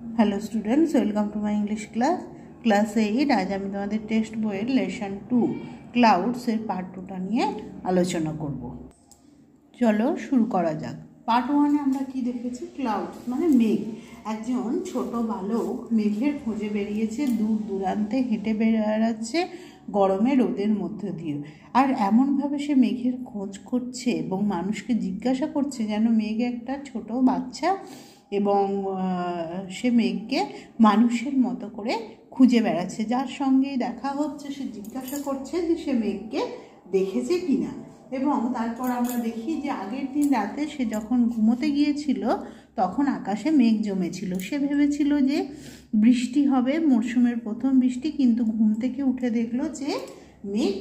Hello students, welcome to my English class 8। आज আমি তোমাদের টেক্সট বইয়ের লেসন 2 ক্লাউডস এর পার্ট 2টা নিয়ে আলোচনা করব। চলো শুরু করা যাক। পার্ট 1 এ আমরা কি দেখেছি? ক্লাউডস মানে মেঘ। একজন ছোট বালক মেঘের খোঁজে বেরিয়েছে, দূর দূরান্তে হেঁটে বেড়াচ্ছে গরমে রোদের মধ্য দিয়ে। আর এমনভাবে সে মেঘের খোঁজ করছে এবং মানুষকে জিজ্ঞাসা করছে যেন মেঘ একটা ছোট বাচ্চা, এবং সে মেঘকে মানুষের মতো করে খুঁজে বেড়াচ্ছে। যার সঙ্গেই দেখা হচ্ছে সে জিজ্ঞাসা করছে যে সে মেঘকে দেখেছে কিনা। এবং তারপর আমরা দেখি যে আগের দিন রাতে সে যখন ঘুমোতে গিয়েছিল তখন আকাশে মেঘ জমেছিল। সে ভেবেছিল যে বৃষ্টি হবে, মরশুমের প্রথম বৃষ্টি, কিন্তু ঘুম থেকে উঠে দেখলো যে মেঘ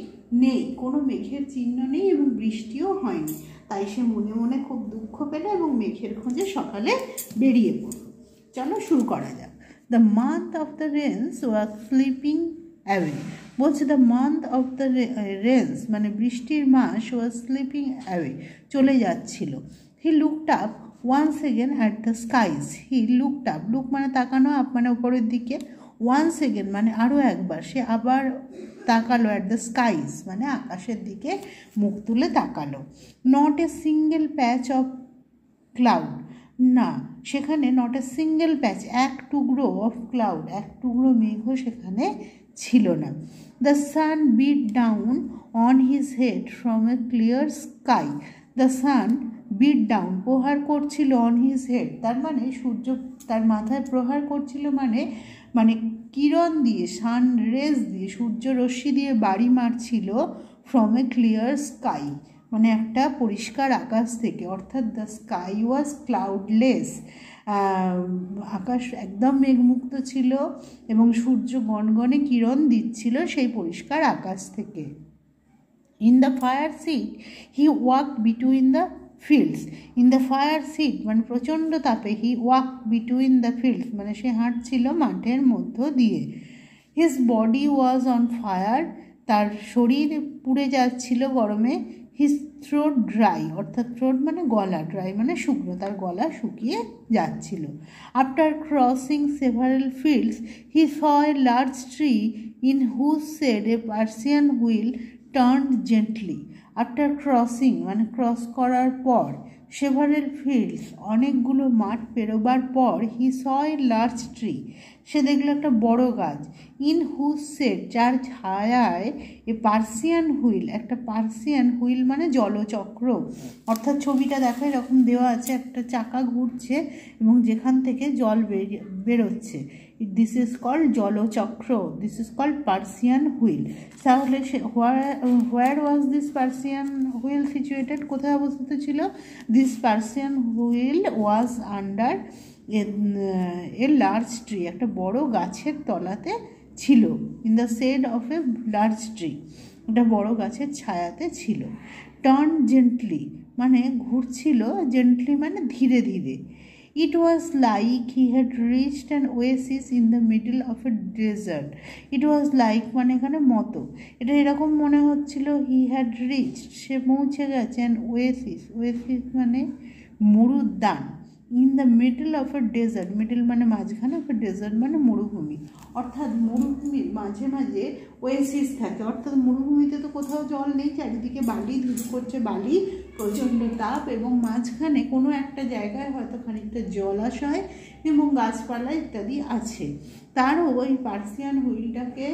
নেই, কোনো মেঘের চিহ্ন নেই এবং বৃষ্টিও হয়নি। তাই সে মনে মনে খুব দুঃখ পেল এবং মেঘের খোঁজে সকালে বেরিয়ে পড়ল। চলো শুরু করা যাক। The month of the rains was slipping away. বলছে the month of the rains মানে বৃষ্টির মাস ওয়াজ স্লিপিং অ্যাওয়ে, চলে যাচ্ছিল। He looked up once again at the skies. He looked up, look মানে তাকানো, আপ মানে উপরের দিকে, ওয়ান্স এগেন মানে আরও একবার, সে আবার তাকালো, অ্যাট দ্য স্কাইজ মানে আকাশের দিকে মুখ তুলে তাকালো। Not a single patch of cloud, না সেখানে নট এ সিঙ্গেল প্যাচ, এক টুকরো অফ ক্লাউড, এক টুকরো মেঘও সেখানে ছিল না। The sun beat down on his head from a clear sky. The sun beat down প্রহার করছিল, অন হিজ হেড তার মানে সূর্য তার মাথায় প্রহার করছিল, মানে কিরণ দিয়ে, সান রেজ দিয়ে, সূর্য রশ্মি দিয়ে বাড়ি মারছিল, ফ্রম এ ক্লিয়ার স্কাই মানে একটা পরিষ্কার আকাশ থেকে, অর্থাৎ দ্য স্কাই ওয়াজ ক্লাউডলেস, আকাশ একদম মেঘমুক্ত ছিল এবং সূর্য গনগনে কিরণ দিচ্ছিল সেই পরিষ্কার আকাশ থেকে। In the fiery heat he walked between the fields. In the fiery heat মানে প্রচণ্ড তাপে, he walk between the fields মানে সে হাঁটছিল মাঠের মধ্য দিয়ে। His body was on fire, তার শরীর পুড়ে যাচ্ছিল গরমে। হিজ থ্রোট ড্রাই, অর্থাৎ থ্রোট মানে গলা, ড্রাই মানে শুকনো, তার গলা শুকিয়ে যাচ্ছিল। After crossing several fields he saw a large tree in whose shade a Persian wheel turn gently. After crossing মানে ক্রস করার পর, সেভারেল ফিল্ডস অনেকগুলো মাঠ পেরোবার পর, হি স এ লার্জ ট্রি সে দেখলো একটা বড় গাছ। ইন হুজ শেড যার ছায়ায়, এ পার্সিয়ান হুইল একটা পার্সিয়ান হুইল মানে জলচক্র, অর্থাৎ ছবিটা দেখা এরকম দেওয়া আছে, একটা চাকা ঘুরছে এবং যেখান থেকে জল বেরোচ্ছে, দিস ইজ কল্ড জলচক্র, this is called Persian wheel. তাহলে say where was this Persian wheel situated, কোথায় অবস্থিত ছিল? This Persian wheel was under a large tree একটা বড় গাছের তলাতে ছিল। In the shade of a large tree একটা বড় গাছের ছায়াতে ছিল। টার্ন জেন্টলি মানে ঘুরছিল, জেন্টলি মানে ধীরে ধীরে। It was like he had reached an oasis in the middle of a desert. It was like মানে এখানে মতো, এটা এরকম মনে হচ্ছিল, হি হ্যাড রিচড সে পৌঁছে গেছে, অ্যান ওয়েসিস, ওয়েসিস মানে মরুদ্যান, in the middle of a desert, middle মানে মাঝখানে, অফ এ ডেজার্ট মানে মরুভূমি, অর্থাৎ মরুভূমির মাঝে মাঝে ওয়েসিস থাকে, অর্থাৎ মরুভূমিতে তো কোথাও জল নেই, চারিদিকে বালি, ধূস করছে বালি, প্রচণ্ড তাপ, এবং মাঝখানে কোনো একটা জায়গায় হয়তো খানিকটা জলাশয় এবং গাছপালা ইত্যাদি আছে। তারও ওই পার্সিয়ান হুইলটাকে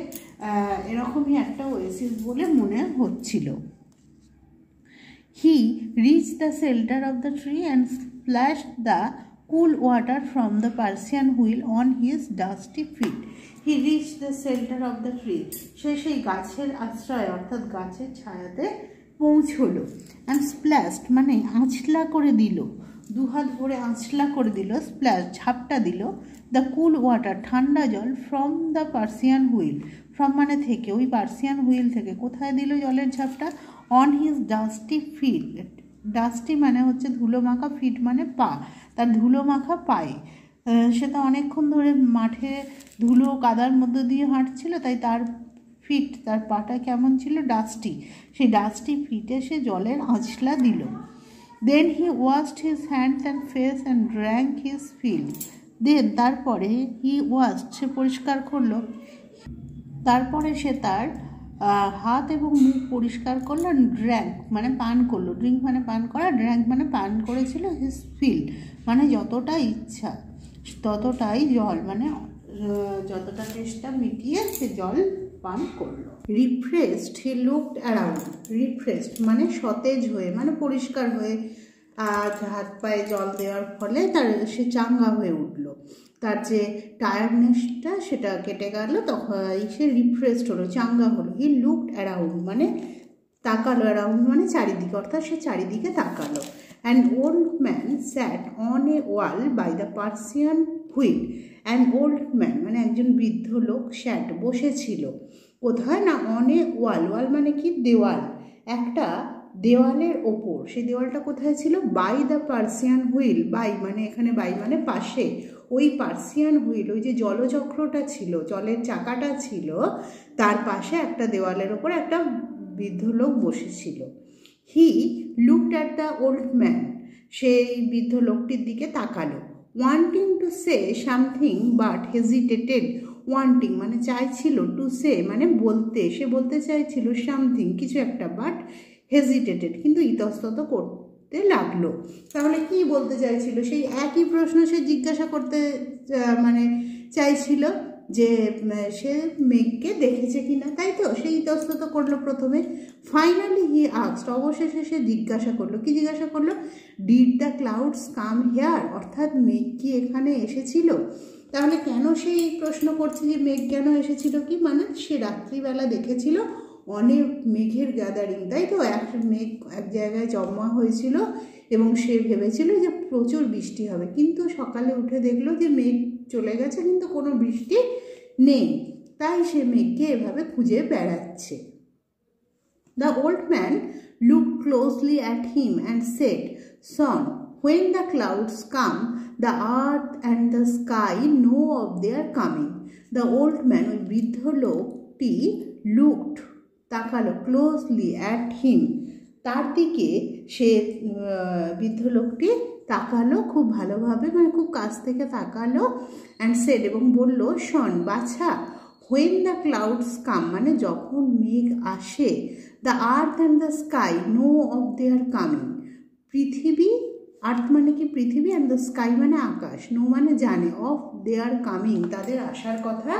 এরকমই একটা ওয়েসিস বলে মনে হচ্ছিল। He reached the shelter of the tree and splashed the cool water from the Persian wheel on his dusty feet. He reached the shelter of the tree. সেই গাছের আশ্রয় অর্থাৎ গাছের ছায়াতে পৌঁছলো। and splashed মানে আঁচলা করে দিল, দুহাত ভরে আঁচলা করে দিল, স্প্ল্যাশ ঝাপটা দিল, দ্য কুল ওয়াটার ঠান্ডা জল, from the Persian wheel, from মানে থেকে, ওই পার্সিয়ান হুইল থেকে, কোথায় দিল জলের ঝাপটা? On his dusty feet, dusty মানে হচ্ছে ধুলো মাখা, ফিট মানে পা, তার ধুলো মাখা পায়ে। সে তো অনেকক্ষণ ধরে মাঠে ধুলো কাদার মধ্য দিয়ে হাঁটছিল, তাই তার ফিট, তার পাটা কেমন ছিল? ডাস্টি, সেই ডাস্টি ফিটে সে জলের আঁচলা দিল। Then he washed his hands and face and drank his fill. Then তারপরে হি ওয়াশ, সে পরিষ্কার করলো, তারপরে সে তার হাত এবং মুখ পরিষ্কার করলো, ড্র্যাঙ্ক মানে পান করলো, ড্রিঙ্ক মানে পান করা, ড্র্যাঙ্ক মানে পান করেছিল, হিজ ফিল মানে যতটা ইচ্ছা ততটাই জল, মানে যতটা তেষ্টা মিটিয়ে সে জল পান করলো। Refreshed he looked around, refreshed মানে সতেজ হয়ে, মানে পরিষ্কার হয়ে, আর হাত পায়ে জল দেওয়ার ফলে তার সে চাঙ্গা হয়ে উঠলো, তার যে টায়ার্ডনেসটা সেটা কেটে গেল, তখন সে রিফ্রেশড হলো, চাঙ্গা হলো। হি লুকড অ্যারাউন্ড মানে তাকালো, অ্যারাউন্ড মানে চারিদিকে, অর্থাৎ সে চারিদিকে তাকালো। An old man sat on a wall by the Persian wheel, an old man মানে একজন বৃদ্ধ লোক, স্যাট বসেছিল কোথায় না, অন এ ওয়াল, ওয়াল মানে কি দেওয়াল, একটা দেওয়ালের ওপর, সেই দেওয়ালটা কোথায় ছিল, by the Persian wheel, by মানে এখানে বাই মানে পাশে, ওই পার্সিয়ান হুইল ওই যে জলচক্রটা ছিল, জলের চাকাটা ছিল, তার পাশে একটা দেওয়ালের ওপর একটা বৃদ্ধ লোক বসেছিল। He looked at the old man, সেই বৃদ্ধ লোকটির দিকে তাকালো। Wanting to say something but hesitated, wanting মানে চাইছিল, টু সে মানে বলতে, সে বলতে চাইছিল সামথিং কিছু একটা, বাট হেজিটেটেড কিন্তু ইতস্তত করতে লাগলো। তাহলে কি বলতে চাইছিল, সেই একই প্রশ্ন সে জিজ্ঞাসা করতে মানে চাইছিল যে সে মেঘকে দেখেছে কিনা, তাই তো, সে ইতস্তত করলো প্রথমে। ফাইনালি হি আস্কড, অবশেষে সে জিজ্ঞাসা করলো, কি জিজ্ঞাসা করলো, did the clouds come here, অর্থাৎ মেঘ কি এখানে এসেছিল। তাহলে কেন সেই প্রশ্ন করছে যে মেঘ কেন এসেছিল, কি মানে সে রাত্রিবেলা দেখেছিল অনেক মেঘের গ্যাদারিং, তাই তো, মেঘ এক জায়গায় জমা হয়েছিল এবং সে ভেবেছিল যে প্রচুর বৃষ্টি হবে, কিন্তু সকালে উঠে দেখলো যে মেঘ চলে গেছে কিন্তু কোনো বৃষ্টি নেই, তাই সে মেঘকে এভাবে খুঁজে বেড়াচ্ছে। The old man looked closely at him and said, Son when the clouds come the earth and the sky know of their coming. The old man, ওই বৃদ্ধ লোকটি, looked তাকালো, ক্লোজলি অ্যাট হিম তার দিকে, সে বৃদ্ধ লোকটি তাকালো খুব ভালোভাবে, মানে খুব কাছ থেকে তাকালো, অ্যান্ড সেড এবং বলল, শন বাছা, when the clouds come মানে যখন মেঘ আসে, the earth and the sky know of their coming, পৃথিবী, আর্থ মানে কি পৃথিবী, অ্যান্ড দ্য স্কাই মানে আকাশ, নো মানে জানে, অফ দেয়ার কামিং তাদের আসার কথা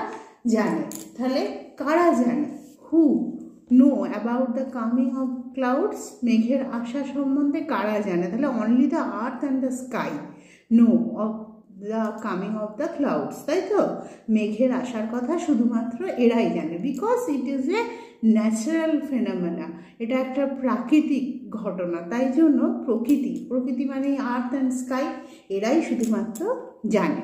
জানে। তাহলে কারা জানে, who know about the coming of clouds, মেঘের আসা সম্বন্ধে কারা জানে, তাহলে only the earth and the sky know of the coming of the clouds, তাই তো, মেঘের আসার কথা শুধুমাত্র এরাই জানে, because it is a natural phenomena, এটা একটা প্রাকৃতিক ঘটনা, তাই জন্য প্রকৃতি মানে আর্থ অ্যান্ড স্কাই, এরাই শুধুমাত্র জানে।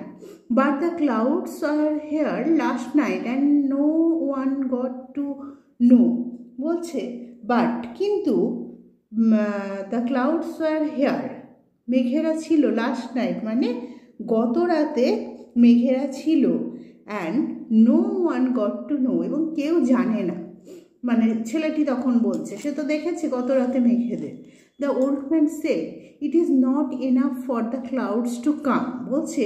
But the clouds are here last night and no one got to know, বলছে বাট কিন্তু দ্য ক্লাউডস আর হেয়ার, মেঘেরা ছিল, লাস্ট নাইট মানে গত রাতে মেঘেরা ছিল, and no one got to know এবং কেউ জানে না, মানে ছেলেটি তখন বলছে সে তো দেখেছে গত রাতে মেঘেদের। The old man say it is not enough for the clouds to come, বলছে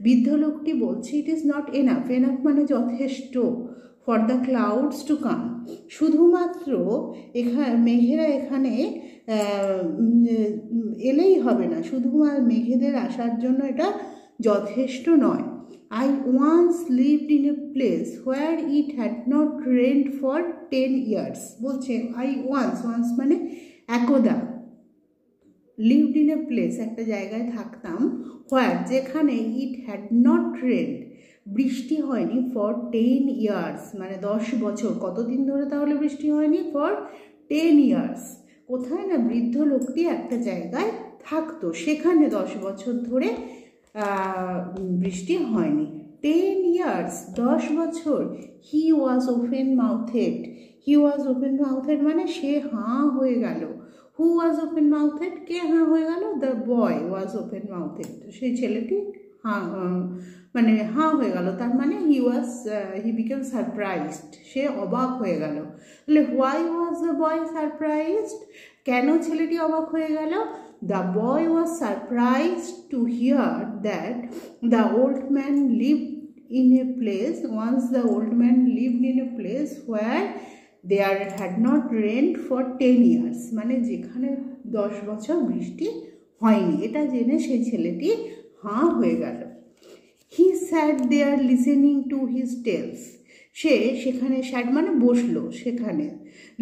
বৃদ্ধ লোকটি বলছে it is not enough, enough মানে যথেষ্ট, for the clouds to come শুধুমাত্র মেঘেরা এখানে এলেই হবে না, শুধুমাত্র মেঘেদের আসার জন্য এটা যথেষ্ট নয়। I once lived in a place where it had not rained for 10 years, বলছে I once মানে একদা, lived in a place একটা জায়গায় থাকতাম, where যেখানে it had not rained বৃষ্টি হয়নি, for 10 years মানে 10 বছর, কতদিন ধরে তাহলে বৃষ্টি হয়নি, for 10 years, কোথায় না বৃদ্ধ লোকটি একটা জায়গায় থাকতো, সেখানে 10 বছর ধরে বৃষ্টি হয়নি। 10 years 10 বছর। হি was open মাউথেড, he was open মাউথেড মানে সে হাঁ হয়ে গেল। হু ওয়াজ ওপেন মাউথেড, কে হাঁ হয়ে গেল, দ্য বয় ওয়াজ ওপেন মাউথেড, সেই ছেলেটি হাঁ মানে হাঁ হয়ে গেল, তার মানে হি বিকেম সারপ্রাইজড, সে অবাক হয়ে গেল। তাহলে why was the boy surprised, কেন ছেলেটি অবাক হয়ে গেল, The boy was surprised to hear that the old man lived in a place. Once the old man lived in a place where there had not rained for 10 years. মানে যেখানে 10 বছর বৃষ্টি হয়নি। এটা জেনে সেই ছেলেটি হাঁ হয়ে গেল। He sat there listening to his tales. সে সেখানে স্যাট মানে বসলো, সেখানে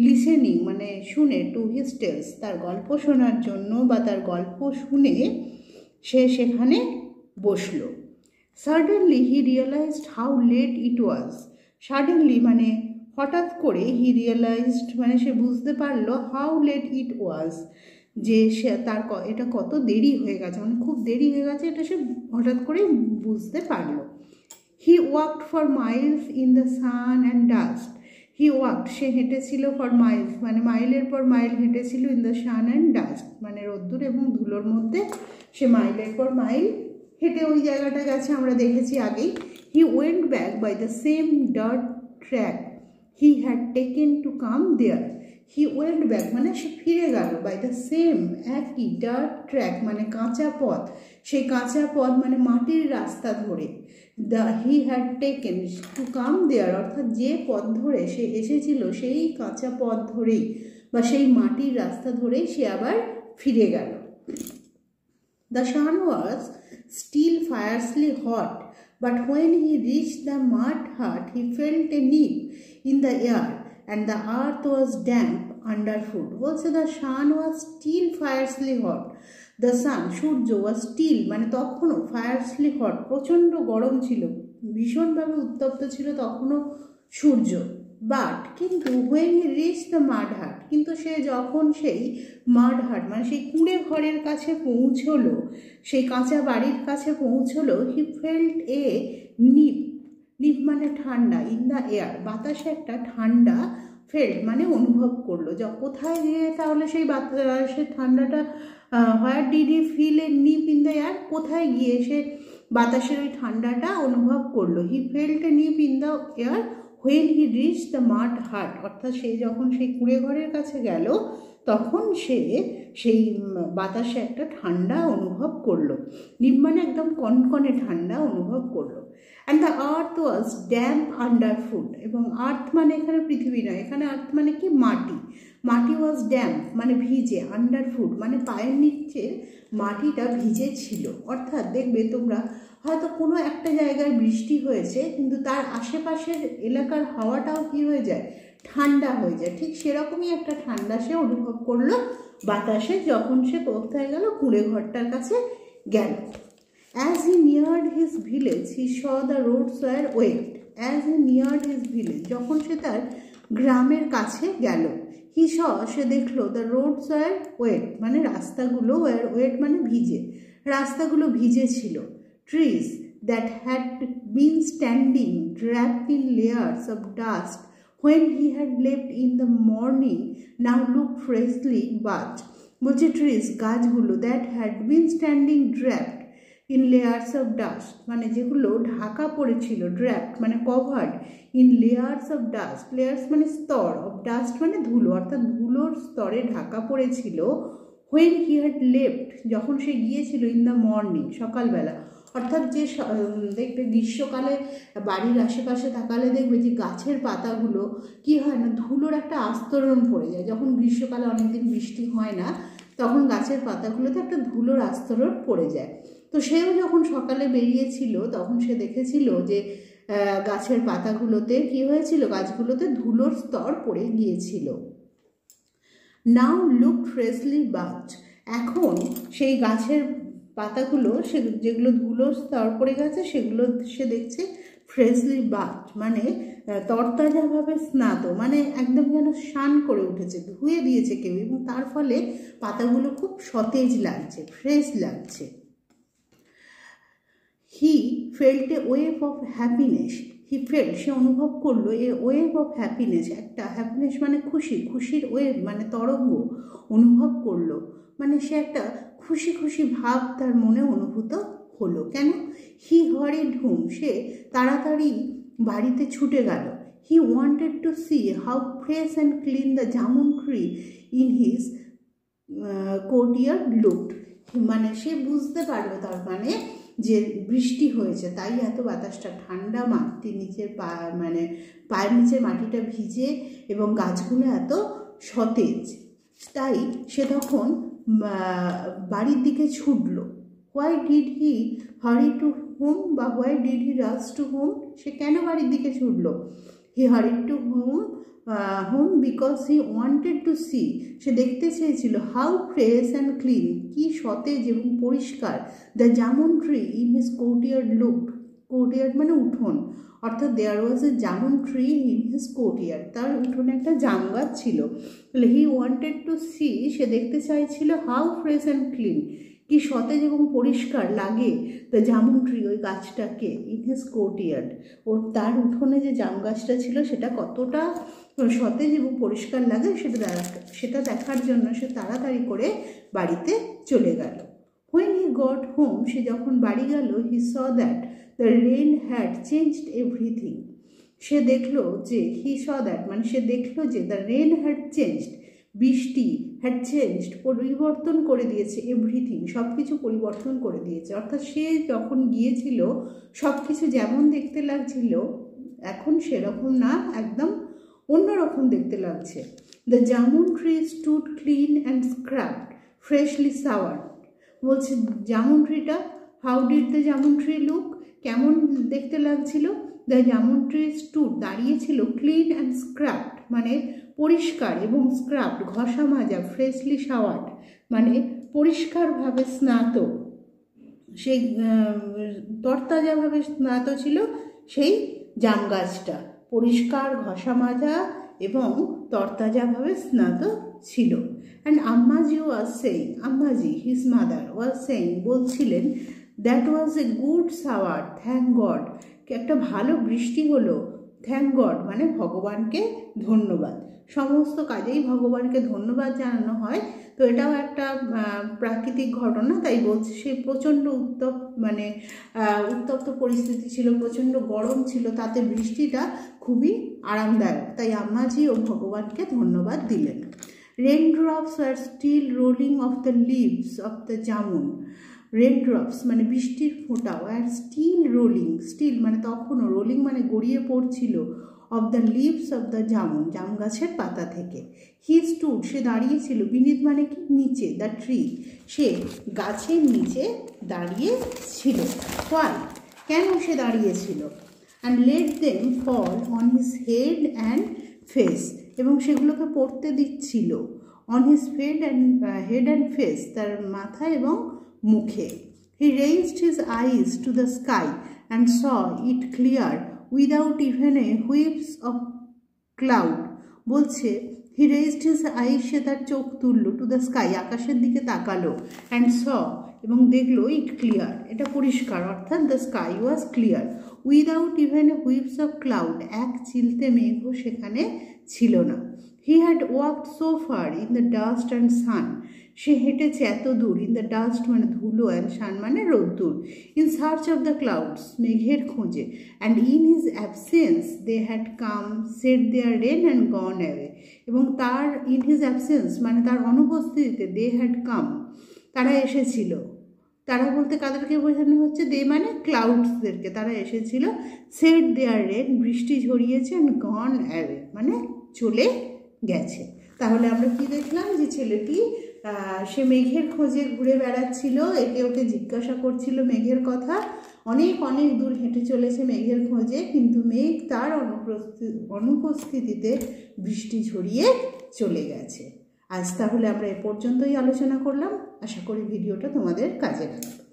লিসেনিং মানে শুনে, টু হিজ টেলস তার গল্প শোনার জন্য বা তার গল্প শুনে সে সেখানে বসলো। Suddenly he realised how late it was. Suddenly মানে হঠাৎ করে, হি রিয়েলাইজড মানে সে বুঝতে পারলো, হাউ লেট ইট ওয়াজ যে সে তার এটা কত দেরি হয়ে গেছে, মানে খুব দেরি হয়ে গেছে, এটা সে হঠাৎ করে বুঝতে পারলো। He walked for miles in the sun and dust. He walked সে হেঁটেছিল, ফর মাইলস মানে মাইলের পর মাইল হেঁটেছিল, in the sun and dust মানে রোদ্দুর এবং ধুলোর মধ্যে সে মাইলের পর মাইল হেঁটে ওই জায়গাটা গেছে, আমরা দেখেছি আগেই। He went back by the same dirt track he had taken to come there. He went back মানে সে ফিরে গেল, বাই দ্য সেম একই, ডার্ট ট্র্যাক মানে কাঁচা পথ, সেই কাঁচা পথ মানে মাটির রাস্তা ধরে, he had taken to come there অর্থাৎ যে পথ ধরে সে এসেছিল সেই কাঁচা পথ ধরেই বা সেই মাটির রাস্তা ধরেই সে আবার ফিরে গেল। The sun was still fiercely hot, but when he reached the mud hut, he felt a nip in the air and the earth was damp underfoot. বলছে the sun was still fiercely hot. The sun Surya was still মানে তখনও fiercely hot প্রচণ্ড গরম ছিল, ভীষণভাবে উত্তপ্ত ছিল তখনও সূর্য। বাট কিন্তু when he reached the mud hut কিন্তু সে যখন সেই mud hut মানে সেই কুঁড়ে ঘরের কাছে পৌঁছলো, সেই কাঁচা বাড়ির কাছে পৌঁছলো, he felt a nip, nip মানে ঠান্ডা, in the air বাতাসে একটা ঠান্ডা, ফেল্ট মানে অনুভব করলো। কোথায় গিয়ে তাহলে সেই বাতাসের ঠান্ডাটা, where did he feel a nip in the air, কোথায় গিয়ে সে বাতাসের ওই ঠান্ডাটা অনুভব করলো। He felt a nip in the air when he reach the mud hut অর্থাৎ সে যখন সেই কুঁড়ে ঘরের কাছে গেল তখন সে সেই বাতাসে একটা ঠান্ডা অনুভব করলো, নিপ মানে একদম কনকনে ঠান্ডা অনুভব করলো। And the earth was damp under foot, এবং আর্থ মানে এখানে পৃথিবী নয়, এখানে আর্থ মানে কি মাটি, মাটি ওয়াজ ড্যাম্প মানে ভিজে, আন্ডার ফুট মানে পায়ের নিচে মাটিটা ভিজে ছিল। অর্থাৎ দেখবে তোমরা হয়তো কোনো একটা জায়গায় বৃষ্টি হয়েছে কিন্তু তার আশেপাশের এলাকার হাওয়াটাও কি হয়ে যায়, ঠান্ডা হয়ে যায়, ঠিক সেরকমই একটা ঠান্ডা সে অনুভব করলো বাতাসে যখন সে কোথায় গেল, কুঁড়ে ঘরটার কাছে গেল। As he neared his village, he saw the roads were wet. As he neared his village, যখন সে তার গ্রামের কাছে গেল, he saw সে দেখলো, the roads were wet মানে রাস্তাগুলো, were wet মানে ভিজে, রাস্তাগুলো ভিজে ছিল। Trees that had been standing wrapped in layers of dust when he had left in the morning now looked freshly bathed. বলছে ট্রিজ গাছগুলো, that had been standing wrapped in layers of dust মানে যেগুলো ঢাকা পড়েছিল, draped মানে covered, in layers of dust, layers মানে স্তর, of dust মানে ধুলো, অর্থাৎ ধুলোর স্তরে ঢাকা পড়েছিল। হোয়েন হি হ্যাড লেফট যখন সে গিয়েছিল, ইন দ্য মর্নিং সকালবেলা, অর্থাৎ যে দেখবে গ্রীষ্মকালে বাড়ির আশেপাশে তাকালে দেখবে যে গাছের পাতাগুলো কি হয় না, ধুলোর একটা আস্তরণ পড়ে যায়, যখন গ্রীষ্মকালে অনেকদিন বৃষ্টি হয় না তখন গাছের পাতাগুলোতে একটা ধুলোর আস্তরণ পড়ে যায়। তো সেও যখন সকালে বেরিয়েছিল তখন সে দেখেছিল যে গাছের পাতাগুলোতে কি হয়েছিল, গাছগুলোতে ধুলোর স্তর পড়ে গিয়েছিল। নাও লুক ফ্রেশলি বাথড, এখন সেই গাছের পাতাগুলো সে যেগুলো ধুলোর স্তর পড়ে গেছে সেগুলো সে দেখছে ফ্রেশলি বাথড মানে তরতাজাভাবে স্নাত, মানে একদম যেন স্নান করে উঠেছে, ধুয়ে দিয়েছে কেউ, এবং তার ফলে পাতাগুলো খুব সতেজ লাগছে, ফ্রেশ লাগছে। He felt a wave of happiness, he felt সে অনুভব করলো, এ ওয়েভ অফ হ্যাপিনেস একটা, হ্যাপিনেস মানে খুশি, খুশির ওয়েভ মানে তরঙ্গ অনুভব করলো, মানে সে একটা খুশি খুশি ভাব তার মনে অনুভূত হলো। কেন? হি হরিড হোম সে তাড়াতাড়ি বাড়িতে ছুটে গেল। He wanted to see how fresh and clean the jamun tree in his courtyard looked, মানে সে বুঝতে পারলো তার মানে যে বৃষ্টি হয়েছে, তাই এত বাতাসটা ঠান্ডা, মাটির নিচের মানে পায়ের নিচের মাটিটা ভিজে এবং গাছগুলো এত সতেজ। তাই সে তখন বাড়ির দিকে ছুটলো। Why did he hurry to home, বা why did he rush to home, সে কেন বাড়ির দিকে ছুটলো? He hurried to home because he wanted to see, সে দেখতে চেয়েছিল হাউ ফ্রেশ অ্যান্ড ক্লিন, কি সতেজ এবং পরিষ্কার, the jamun tree in his courtyard looked. Courtyard মানে উঠোন, অর্থাৎ there was a jamun tree in his courtyard, তার উঠোনে একটা জাম গাছ ছিল। তাহলে হি ওয়ান্টেড টু সি, সে দেখতে চাইছিল হাউ ফ্রেশ অ্যান্ড ক্লিন, কি সতেজ এবং পরিষ্কার লাগে দ্য জামুন ট্রি, ওই গাছটাকে, ইন হিজ কোর্টিয়ার্ড, ও তার উঠোনে যে জাম গাছটা ছিল সেটা কতটা সতেজ এবং পরিষ্কার লাগে সেটা দেখার জন্য সে তাড়াতাড়ি করে বাড়িতে চলে গেল। When he got home, সে যখন বাড়ি গেল, he saw that the rain had changed everything. সে দেখলো যে he saw that মানে সে দেখলো যে the rain had changed, বৃষ্টি had changed, পরিবর্তন করে দিয়েছে, এভরিথিং, সব কিছু পরিবর্তন করে দিয়েছে। অর্থাৎ সে যখন গিয়েছিল সব কিছু যেমন দেখতে লাগছিল এখন সেরকম না, একদম অন্যরকম দেখতে লাগছে। The jamun tree stood clean and scrubbed, freshly showered. বলছে জামুন ট্রিটা, how did the jamun tree look, কেমন দেখতে লাগছিল? দ্য জামুন ট্রি স্টুড, দাঁড়িয়েছিল, ক্লিন অ্যান্ড স্ক্রাবড মানে পরিষ্কার, এবং স্ক্রাবড ঘষা মাজা, ফ্রেশলি শাওয়ার্ড মানে পরিষ্কারভাবে স্নাত, সেই তরতাজাভাবে স্নাত ছিল সেই জাম গাছটা, পরিষ্কার ঘষা মাজা এবং তরতাজাভাবে স্নাত ছিল। And Ammaji was saying, Ammaji his mother was saying, বলছিলেন, that was a good shower, thank God, একটা ভালো বৃষ্টি হলো, থ্যাংক গড মানে ভগবানকে ধন্যবাদ, সমস্ত কাজেই ভগবানকে ধন্যবাদ জানানো হয়। তো এটাও একটা প্রাকৃতিক ঘটনা, তাই বলছে সে প্রচণ্ড উত্তপ্ত পরিস্থিতি ছিল, প্রচণ্ড গরম ছিল, তাতে বৃষ্টিটা খুবই আরামদায়ক, তাই আম্মাজি ও ভগবানকে ধন্যবাদ দিলেন। Raindrops are still rolling off the leaves of the jamun, raindrops মানে বৃষ্টির ফোঁটাও, আর স্টিল রোলিং, স্টিল মানে তখনও, রোলিং মানে গড়িয়ে পড়ছিল, of the leaves of the jamun, জাম গাছের পাতা থেকে। হি স্টুড, সে দাঁড়িয়েছিল, বিনিথ মানে কি নিচে, দ্য ট্রি, সে গাছের নিচে দাঁড়িয়ে ছিল। হোয়াই, কেন সে দাঁড়িয়েছিল? And let them fall on his head and face, এবং সেগুলোকে পড়তে দিচ্ছিল, on his head and face, তার মাথা এবং মুখে। He raised his eyes to the sky and saw it clear without even a হুইপস অফ ক্লাউড। বলছে হি রেইজড হিজ আইজ, সে তার চোখ তুললো, টু দ্য স্কাই, আকাশের দিকে তাকালো, অ্যান্ড স এবং দেখলো, ইট ক্লিয়ার, এটা পরিষ্কার, অর্থাৎ the sky was clear, without even a হুইপস অফ ক্লাউড, এক চিলতে মেঘও সেখানে ছিল না। He had walked so far in the dust and sun, সে হেঁটেছে এত দূর, ইন দ্য ডাস্ট মানে ধুলো, অ্যান্ড সান মানে রোদ্দুর, in search of the clouds মেঘের খোঁজে, and in his absence they had come, shed their rain and gone away, এবং তার ইন হিজ অ্যাবসেন্স মানে তার অনুপস্থিতিতে, দে হ্যাড কাম তারা এসেছিল, তারা বলতে কাদেরকে বোঝানো হচ্ছে? দে মানে ক্লাউডসদেরকে, তারা এসেছিল, সেড দেয়ার রেন বৃষ্টি ঝরিয়েছে, অ্যান্ড গন অ্যাওয়ে মানে চলে গেছে। তাহলে আমরা কি দেখলাম? যে ছেলেটি সে মেঘের খোঁজে ঘুরে বেড়াচ্ছিল, একে ওকে জিজ্ঞাসা করছিল মেঘের কথা, অনেক অনেক দূর হেঁটে চলেছে মেঘের খোঁজে, কিন্তু মেঘ তার অনুপস্থিতিতে বৃষ্টি ঝরিয়ে চলে গেছে। আজ তাহলে আমরা এ পর্যন্তই আলোচনা করলাম, আশা করি ভিডিওটা তোমাদের কাজে লাগবে।